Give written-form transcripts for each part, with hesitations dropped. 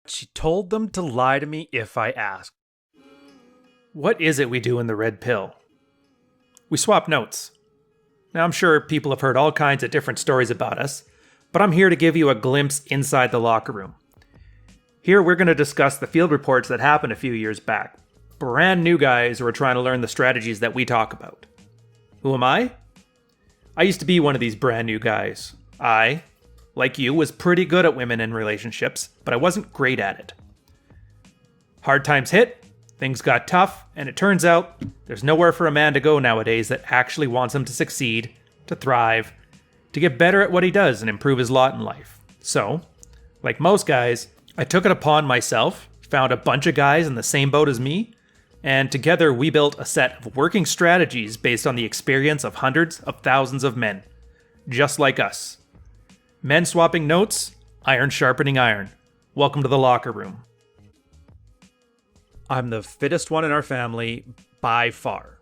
She told them to lie to me if I asked. What is it we do in the red pill? We swap notes. Now, I'm sure people have heard all kinds of different stories about us, but I'm here to give you a glimpse inside the locker room. Here, we're going to discuss the field reports that happened a few years back. Brand new guys who are trying to learn the strategies that we talk about. Who am I? I used to be one of these brand new guys. I, like you, was pretty good at women and relationships, but I wasn't great at it. Hard times hit, things got tough, and it turns out there's nowhere for a man to go nowadays that actually wants him to succeed, to thrive, to get better at what he does and improve his lot in life. So, like most guys, I took it upon myself, found a bunch of guys in the same boat as me, and together we built a set of working strategies based on the experience of hundreds of thousands of men, just like us. Men swapping notes, iron sharpening iron. Welcome to the locker room. I'm the fittest one in our family by far.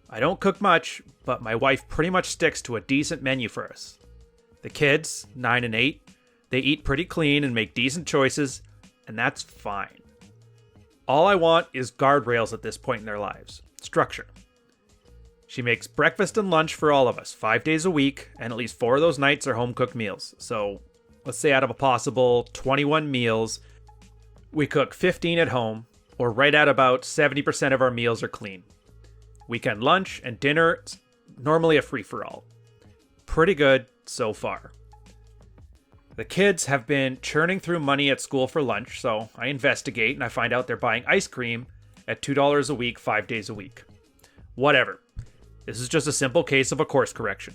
I don't cook much, but my wife pretty much sticks to a decent menu for us. The kids, 9 and 8, they eat pretty clean and make decent choices, and that's fine. All I want is guardrails at this point in their lives. Structure. She makes breakfast and lunch for all of us, 5 days a week, and at least 4 of those nights are home-cooked meals. So, let's say out of a possible 21 meals, we cook 15 at home, or right at about 70% of our meals are clean. Weekend lunch and dinner, normally a free-for-all. Pretty good so far. The kids have been churning through money at school for lunch, so I investigate and I find out they're buying ice cream at $2 a week, 5 days a week. Whatever. This is just a simple case of a course correction.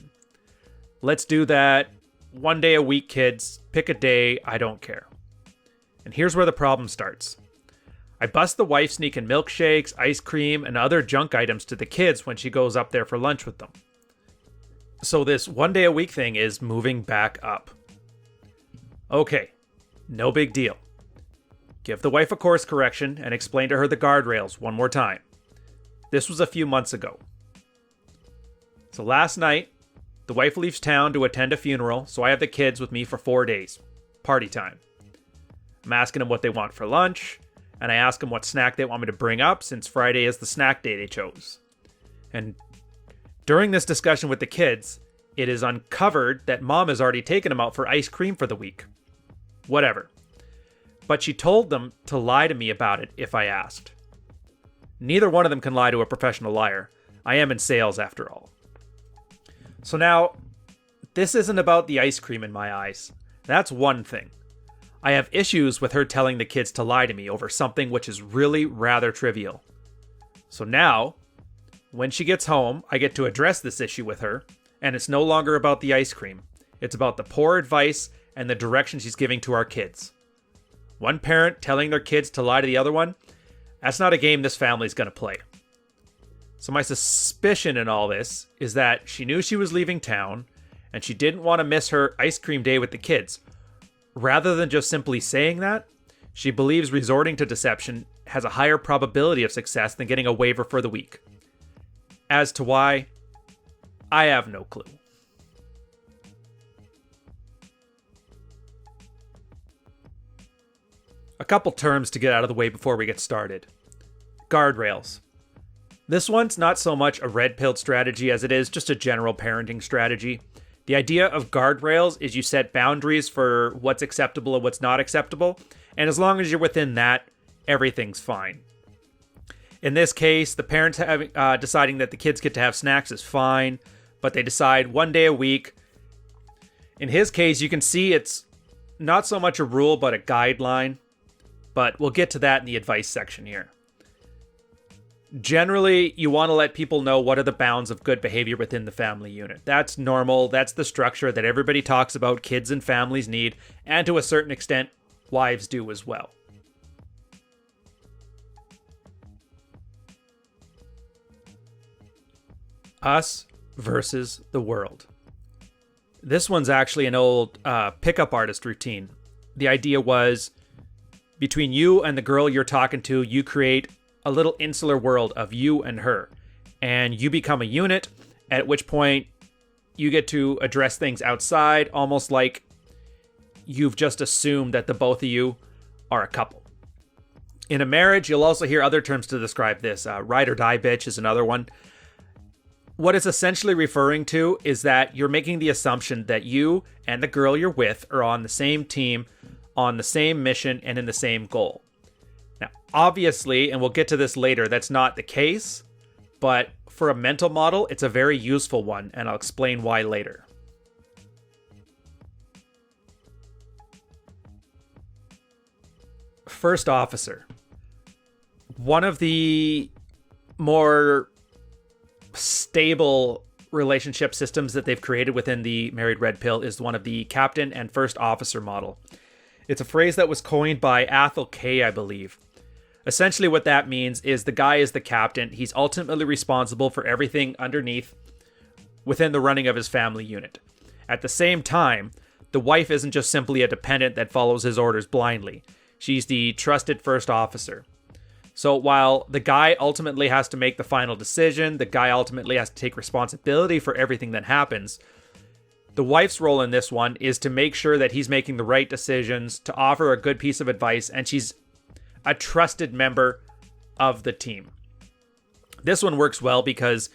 Let's do that 1 day a week, kids. Pick a day, I don't care. And here's where the problem starts. I bust the wife sneaking milkshakes, ice cream, and other junk items to the kids when she goes up there for lunch with them. So this 1 day a week thing is moving back up. Okay, no big deal. Give the wife a course correction and explain to her the guardrails one more time. This was a few months ago. So last night, the wife leaves town to attend a funeral, so I have the kids with me for 4 days. Party time. I'm asking them what they want for lunch, and I ask them what snack they want me to bring up since Friday is the snack day they chose. And during this discussion with the kids, it is uncovered that mom has already taken them out for ice cream for the week. Whatever. But she told them to lie to me about it if I asked. Neither one of them can lie to a professional liar. I am in sales after all. So now, this isn't about the ice cream in my eyes. That's one thing. I have issues with her telling the kids to lie to me over something which is really rather trivial. So now, when she gets home, I get to address this issue with her, and it's no longer about the ice cream. It's about the poor advice and the direction she's giving to our kids. One parent telling their kids to lie to the other one, that's not a game this family's going to play. So my suspicion in all this is that she knew she was leaving town, and she didn't want to miss her ice cream day with the kids. Rather than just simply saying that, she believes resorting to deception has a higher probability of success than getting a waiver for the week. As to why, I have no clue. A couple terms to get out of the way before we get started. Guardrails. This one's not so much a red-pilled strategy as it is just a general parenting strategy. The idea of guardrails is you set boundaries for what's acceptable and what's not acceptable, and as long as you're within that, everything's fine. In this case, the parents deciding that the kids get to have snacks is fine, but they decide 1 day a week. In his case, you can see it's not so much a rule, but a guideline, but we'll get to that in the advice section here. Generally, you want to let people know what are the bounds of good behavior within the family unit. That's normal. That's the structure that everybody talks about, kids and families need, and to a certain extent, wives do as well. Us versus the world. This one's actually an old pickup artist routine. The idea was, between you and the girl you're talking to, you create a little insular world of you and her, and you become a unit, at which point you get to address things outside, almost like you've just assumed that the both of you are a couple. In a marriage, you'll also hear other terms to describe this. Ride or die bitch is another one. What it's essentially referring to is that you're making the assumption that you and the girl you're with are on the same team, on the same mission, and in the same goal. Now, obviously, and we'll get to this later, that's not the case, but for a mental model, it's a very useful one, and I'll explain why later. First officer. One of the more stable relationship systems that they've created within the Married Red Pill is one of the captain and first officer model. It's a phrase that was coined by Athol Kay, I believe. Essentially what that means is the guy is the captain. He's ultimately responsible for everything underneath within the running of his family unit. At the same time, the wife isn't just simply a dependent that follows his orders blindly. She's the trusted first officer. So while the guy ultimately has to make the final decision, the guy ultimately has to take responsibility for everything that happens, the wife's role in this one is to make sure that he's making the right decisions, to offer a good piece of advice, and she's a trusted member of the team. This one works well because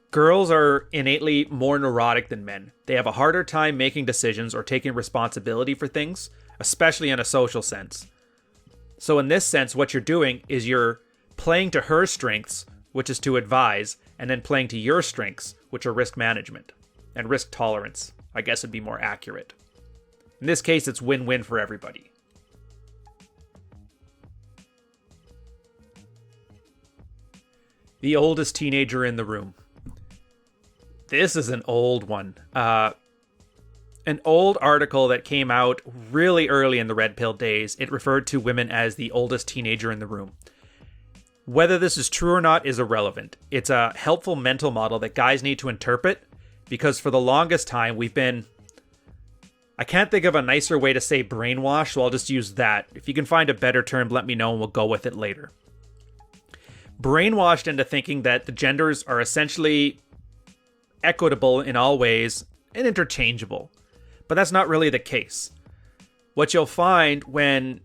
girls are innately more neurotic than men. They have a harder time making decisions or taking responsibility for things, especially in a social sense. So in this sense, what you're doing is you're playing to her strengths, which is to advise, and then playing to your strengths, which are risk management and risk tolerance, I guess would be more accurate. In this case, it's win-win for everybody. The oldest teenager in the room. This is an old one. An old article that came out really early in the Red Pill days, it referred to women as the oldest teenager in the room. Whether this is true or not is irrelevant. It's a helpful mental model that guys need to interpret because for the longest time we've been... I can't think of a nicer way to say brainwash, so I'll just use that. If you can find a better term, let me know and we'll go with it later. Brainwashed into thinking that the genders are essentially equitable in all ways and interchangeable. But that's not really the case. What you'll find when,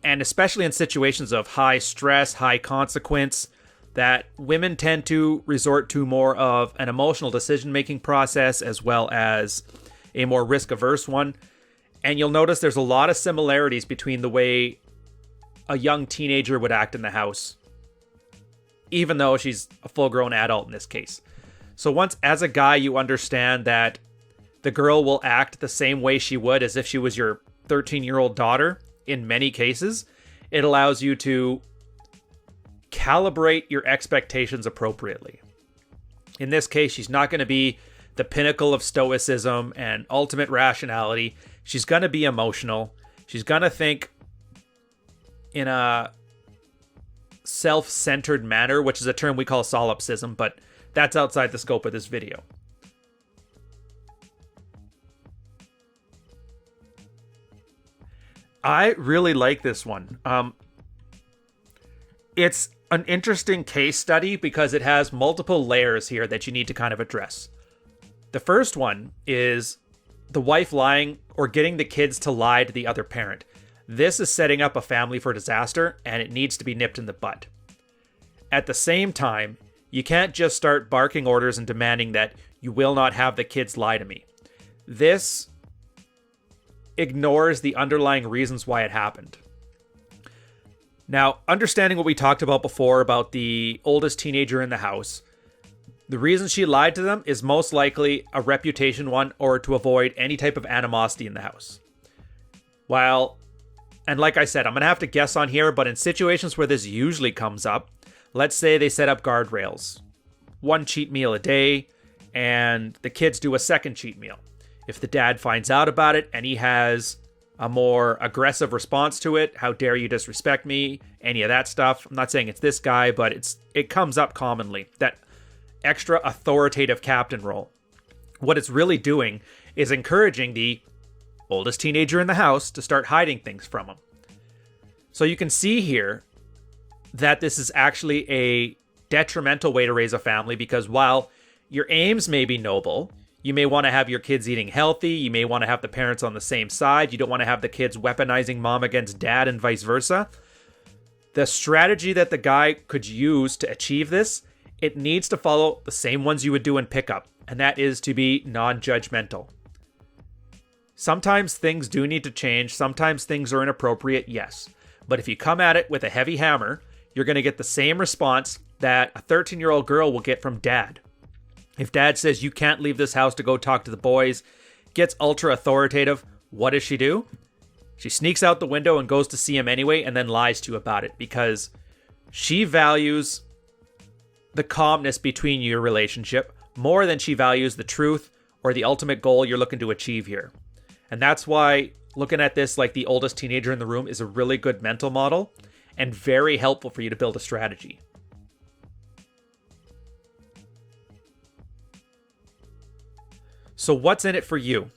and especially in situations of high stress, high consequence, that women tend to resort to more of an emotional decision-making process as well as a more risk-averse one. And you'll notice there's a lot of similarities between the way a young teenager would act in the house, even though she's a full-grown adult in this case. So once, as a guy, you understand that the girl will act the same way she would as if she was your 13-year-old daughter, in many cases, it allows you to calibrate your expectations appropriately. In this case, she's not going to be the pinnacle of stoicism and ultimate rationality. She's going to be emotional. She's going to think in a self-centered manner, which is a term we call solipsism, but that's outside the scope of this video. I really like this one. It's an interesting case study because it has multiple layers here that you need to kind of address. The first one is the wife lying or getting the kids to lie to the other parent. This is setting up a family for disaster, and it needs to be nipped in the bud. At the same time, you can't just start barking orders and demanding that you will not have the kids lie to me. This ignores the underlying reasons why it happened. Now, understanding what we talked about before about the oldest teenager in the house, the reason she lied to them is most likely a reputation one or to avoid any type of animosity in the house. And like I said, I'm going to have to guess on here, but in situations where this usually comes up, let's say they set up guardrails. 1 cheat meal a day, and the kids do a second cheat meal. If the dad finds out about it and he has a more aggressive response to it, how dare you disrespect me, any of that stuff. I'm not saying it's this guy, but it comes up commonly, that extra authoritative captain role. What it's really doing is encouraging the oldest teenager in the house to start hiding things from him. So you can see here that this is actually a detrimental way to raise a family because while your aims may be noble, You may want to have your kids eating healthy. You may want to have the parents on the same side. You don't want to have the kids weaponizing mom against dad and vice versa. The strategy that the guy could use to achieve this, it needs to follow the same ones you would do in pickup, and that is to be non-judgmental. Sometimes things do need to change. Sometimes things are inappropriate, yes. But if you come at it with a heavy hammer, you're going to get the same response that a 13-year-old girl will get from dad. If dad says you can't leave this house to go talk to the boys, gets ultra authoritative, what does she do? She sneaks out the window and goes to see him anyway and then lies to you about it because she values the calmness between your relationship more than she values the truth or the ultimate goal you're looking to achieve here. And that's why looking at this like the oldest teenager in the room is a really good mental model and very helpful for you to build a strategy. So what's in it for you?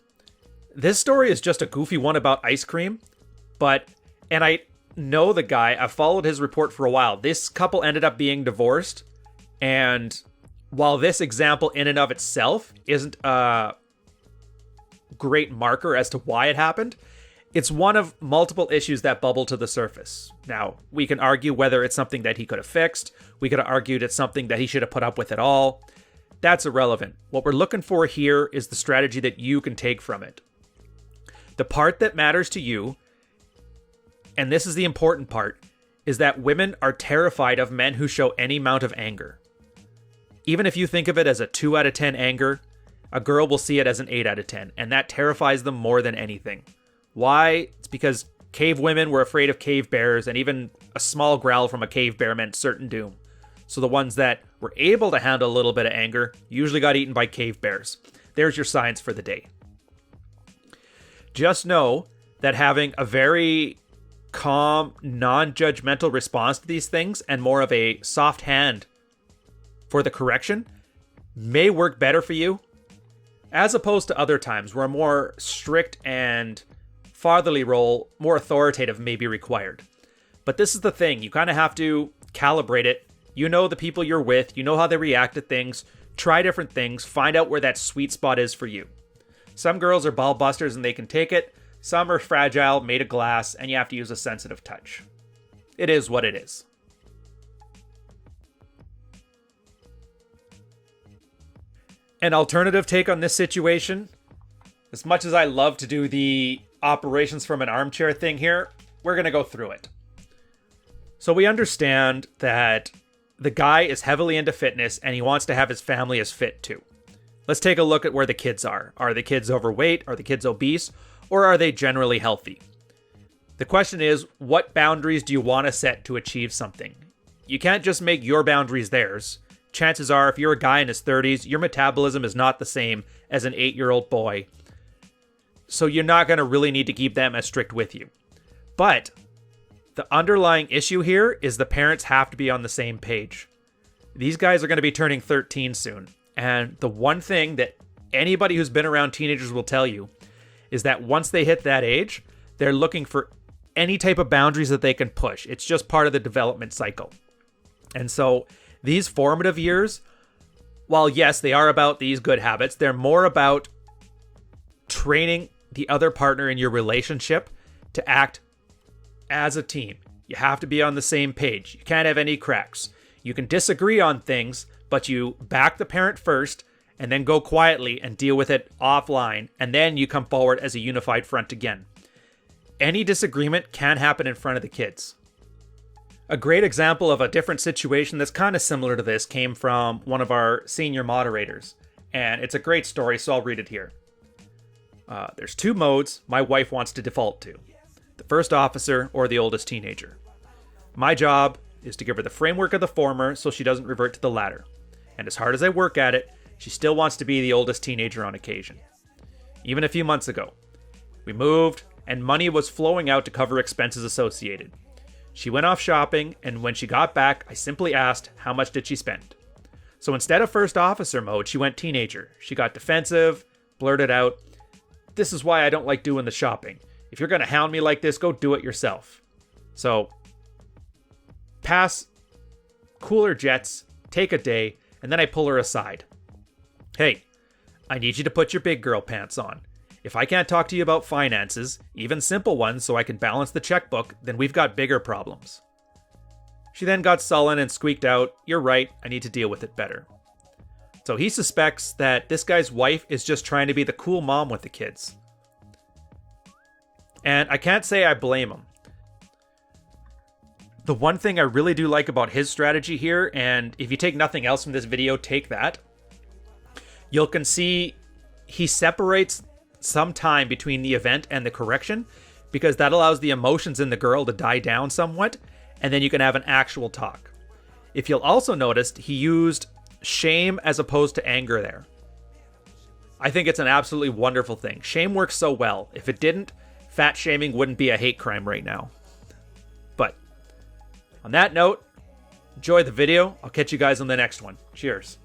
This story is just a goofy one about ice cream, and I know the guy, I've followed his report for a while. This couple ended up being divorced, and while this example in and of itself isn't a great marker as to why it happened, it's one of multiple issues that bubble to the surface. Now, we can argue whether it's something that he could have fixed. We could have argued it's something that he should have put up with at all. That's irrelevant. What we're looking for here is the strategy that you can take from it. The part that matters to you, and this is the important part, is that women are terrified of men who show any amount of anger. Even if you think of it as a 2 out of 10 anger, a girl will see it as an 8 out of 10, and that terrifies them more than anything. Why? It's because cave women were afraid of cave bears, and even a small growl from a cave bear meant certain doom. So the ones that were able to handle a little bit of anger usually got eaten by cave bears. There's your science for the day. Just know that having a very calm, non-judgmental response to these things and more of a soft hand for the correction may work better for you, as opposed to other times where a more strict and fatherly role, more authoritative may be required. But this is the thing, you kind of have to calibrate it. You know the people you're with, you know how they react to things, try different things, find out where that sweet spot is for you. Some girls are ball busters and they can take it. Some are fragile, made of glass, and you have to use a sensitive touch. It is what it is. An alternative take on this situation, as much as I love to do the operations from an armchair thing here, we're going to go through it. So we understand that the guy is heavily into fitness and he wants to have his family as fit too. Let's take a look at where the kids are. Are the kids overweight? Are the kids obese? Or are they generally healthy? The question is, what boundaries do you want to set to achieve something? You can't just make your boundaries theirs. Chances are, if you're a guy in his 30s, your metabolism is not the same as an 8-year-old boy. So you're not going to really need to keep them as strict with you. But the underlying issue here is the parents have to be on the same page. These guys are going to be turning 13 soon. And the one thing that anybody who's been around teenagers will tell you is that once they hit that age, they're looking for any type of boundaries that they can push. It's just part of the development cycle. And so these formative years, while yes, they are about these good habits, they're more about training the other partner in your relationship to act as a team. You have to be on the same page. You can't have any cracks. You can disagree on things, but you back the parent first and then go quietly and deal with it offline, and then you come forward as a unified front again. Any disagreement can happen in front of the kids. A great example of a different situation that's kind of similar to this came from one of our senior moderators, and it's a great story, so I'll read it here. There's 2 modes my wife wants to default to: the first officer or the oldest teenager. My job is to give her the framework of the former so she doesn't revert to the latter. And as hard as I work at it, she still wants to be the oldest teenager on occasion. Even a few months ago, we moved and money was flowing out to cover expenses associated. She went off shopping, and when she got back, I simply asked, how much did she spend? So instead of first officer mode, she went teenager. She got defensive, blurted out, "This is why I don't like doing the shopping. If you're going to hound me like this, go do it yourself." So, pass, cooler jets, take a day, and then I pull her aside. "Hey, I need you to put your big girl pants on. If I can't talk to you about finances, even simple ones so I can balance the checkbook, then we've got bigger problems. She then got sullen and squeaked out, "You're right, I need to deal with it better." So he suspects that this guy's wife is just trying to be the cool mom with the kids. And I can't say I blame him. The one thing I really do like about his strategy here, and if you take nothing else from this video, take that, you can see he separates some time between the event and the correction, because that allows the emotions in the girl to die down somewhat, and then you can have an actual talk. If you'll also notice, he used shame as opposed to anger there. I think it's an absolutely wonderful thing. Shame works so well. If it didn't, fat shaming wouldn't be a hate crime right now. But on that note, enjoy the video. I'll catch you guys on the next one. Cheers.